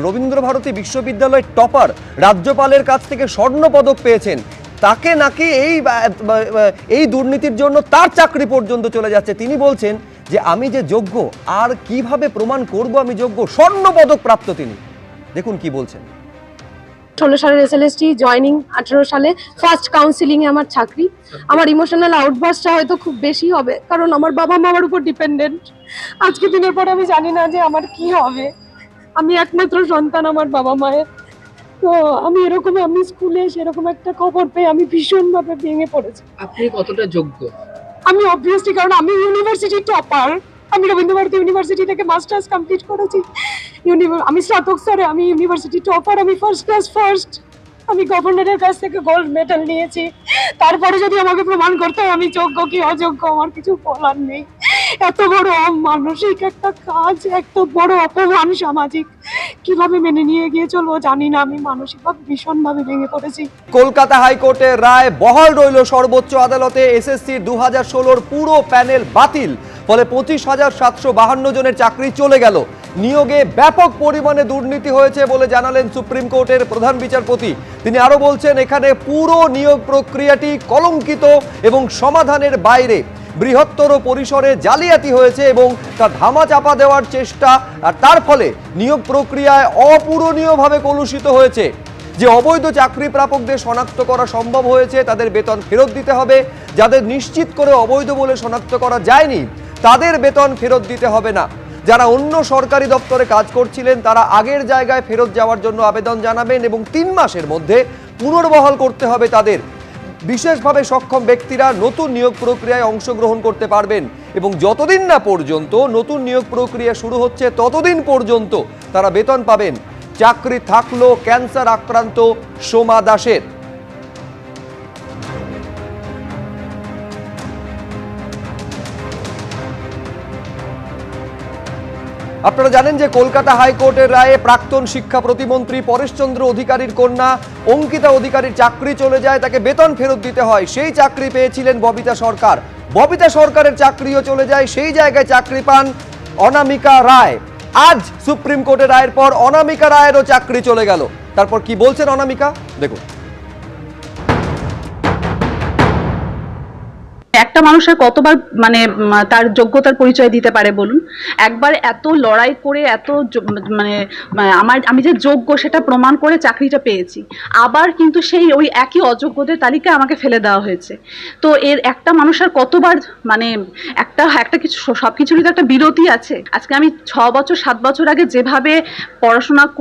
রবীন্দ্রভারতী বিশ্ববিদ্যালয়ের টপার রাজ্যপালের কাছ থেকে স্বর্ণ পদক পেয়েছেন, তাকে নাকি এই দুর্নীতির জন্য তার চাকরি পর্যন্ত চলে যাচ্ছে। তিনি বলছেন যে আমি যে যোগ্য, আর কিভাবে প্রমাণ করব আমি যোগ্য। স্বর্ণ পদক প্রাপ্ত তিনি, দেখুন কি বলছেন। 16 সালের এসএলএসটি জয়েনিং, 18 সালে ফার্স্ট কাউন্সিলিং এ আমার চাকরি। আমার ইমোশনাল আউটবার্সটা হয়তো খুব বেশি হবে, কারণ আমার বাবা মা আমার উপর ডিপেন্ডেন্ট। আজকে দিনের পর আমি জানি না যে আমার কি হবে। আমি একমাত্র সন্তান আমার বাবা মায়ের। তো আমি স্কুলে সেরকম একটা খবর পেয়ে আমি ভীষণভাবে ভেঙে পড়েছি। আপনি কতটা যোগ্য? আমি অবভিয়াসলি, কারণ আমি ইউনিভার্সিটি টপার। আমি রবীন্দ্রভারতী ইউনিভার্সিটি থেকে মাস্টার্স কমপ্লিট করেছি। আমি স্নাতক স্তরে আমি ইউনিভার্সিটি টপার। আমি ফার্স্ট ক্লাস ফার্স্ট। আমি গভর্নরের কাছ থেকে গোল্ড মেডেল নিয়েছি। তারপরে যদি আমাকে প্রমাণ করতে হয় আমি যোগ্য কি অযোগ্য, আমার কিছু বলার নেই। এত বড় মানসিক একটা কাজ, এত বড় অপমান সামাজিক, কিভাবে মেনে নিয়ে গিয়ে চলবো জানি না। আমি মানসিকভাবে ভীষণভাবে ভেঙে পড়েছি। কলকাতা হাইকোর্টের রায় বহাল রইল সর্বোচ্চ আদালতে। এসএসসি 2016 পুরো প্যানেল বাতিল, ফলে 25,752 জনের চাকরি চলে গেল। নিয়োগে ব্যাপক পরিমাণে দুর্নীতি হয়েছে বলে জানালেন সুপ্রিম কোর্টের প্রধান বিচারপতি। তিনি আরো বলছেন, এখানে পুরো নিয়োগ প্রক্রিয়াটি কলঙ্কিত এবং সমাধানের বাইরে। বৃহত্তর পরিসরে জালিয়াতি হয়েছে এবং তা ধামাচাপা দেওয়ার চেষ্টা, আর তার ফলে নিয়োগ প্রক্রিয়ায় অপূরণীয়ভাবে কলুষিত হয়েছে। যে অবৈধ চাকরি প্রাপকদের শনাক্ত করা সম্ভব হয়েছে, তাদের বেতন ফেরত দিতে হবে। যাদের নিশ্চিত করে অবৈধ বলে শনাক্ত করা যায়নি, তাদের বেতন ফেরত দিতে হবে না। যারা অন্য সরকারি দপ্তরে কাজ করছিলেন, তারা আগের জায়গায় ফেরত যাওয়ার জন্য আবেদন জানাবেন এবং 3 মাসের মধ্যে পুনর্বহাল করতে হবে তাদের। বিশেষভাবে সক্ষম ব্যক্তিরা নতুন নিয়োগ প্রক্রিয়ায় অংশগ্রহণ করতে পারবেন এবং যতদিন না পর্যন্ত নতুন নিয়োগ প্রক্রিয়া শুরু হচ্ছে ততদিন পর্যন্ত তারা বেতন পাবেন। চাকরি থাকলো ক্যান্সার আক্রান্ত সোমা দাসের। আপনারা জানেন যে কলকাতা হাইকোর্টের রায়ে প্রাক্তন শিক্ষা প্রতিমন্ত্রী পরেশচন্দ্র অধিকারীর কন্যা অঙ্কিতা অধিকারীর চাকরি চলে যায়, তাকে বেতন ফেরত দিতে হয়। সেই চাকরি পেয়েছিলেন ববিতা সরকার। ববিতা সরকারের চাকরিও চলে যায়, সেই জায়গায় চাকরি পান অনামিকা রায়। আজ সুপ্রিম কোর্টের রায়ের পর অনামিকা রায়েরও চাকরি চলে গেল। তারপর কি বলছেন অনামিকা, দেখুন। একটা মানুষের কতবার তার যোগ্যতার পরিচয় দিতে পারে বলুন? একবার এত লড়াই করে এত আমি যে যোগ্য সেটা প্রমাণ করে চাকরিটা পেয়েছি, আবার কিন্তু সেই ওই একই অযোগ্যদের তালিকায় আমাকে ফেলে দেওয়া হয়েছে। তো এর একটা মানুষের কতবার একটা কিছু, সবকিছুরই তো একটা বিরতি আছে। আজকে আমি 6 বছর 7 বছর আগে যেভাবে পড়াশোনা